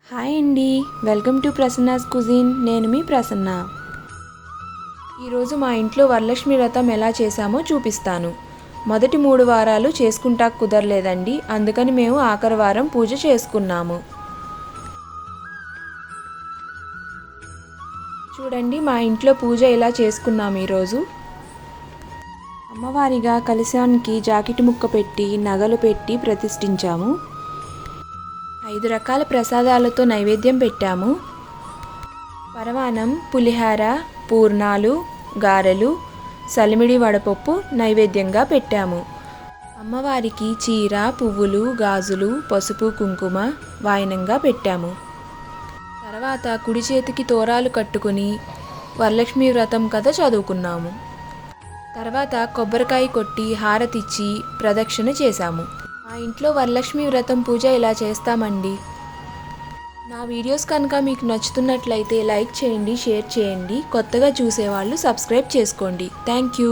Hi అండి, welcome to Prasanna's cuisine. నేను మీ ప్రసన్న. ఈరోజు మా ఇంట్లో వరలక్ష్మి వ్రతం ఎలా చేశామో చూపిస్తాను. మొదటి 3 వారాలు చేసుకుంటా కుదరలేదండి, అందుకని మేము ఆఖరి వారం పూజ చేసుకున్నాము. చూడండి, మా ఇంట్లో పూజ ఇలా చేసుకున్నాము. ఈరోజు అమ్మవారిగా కలశానికి జాకెట్ ముక్క పెట్టి నగలు పెట్టి ప్రతిష్ఠించాము. 5 రకాల ప్రసాదాలతో నైవేద్యం పెట్టాము. పరమాన్నం, పులిహార, పూర్ణాలు, గారెలు, సలిమిడి వడపప్పు నైవేద్యంగా పెట్టాము. అమ్మవారికి చీర, పువ్వులు, గాజులు, పసుపు, కుంకుమ వాయనంగా పెట్టాము. తర్వాత కుడి చేతికి తోరాలు కట్టుకుని వరలక్ష్మి వ్రతం కథ చదువుకున్నాము. తర్వాత కొబ్బరికాయ కొట్టి హారతిచ్చి ప్రదక్షిణ చేశాము. మా ఇంట్లో వరలక్ష్మి వ్రతం పూజ ఇలా చేస్తామండి. నా వీడియోస్ కనుక మీకు నచ్చుతున్నట్లయితే లైక్ చేయండి, షేర్ చేయండి. కొత్తగా చూసేవాళ్ళు సబ్స్క్రైబ్ చేసుకోండి. Thank you.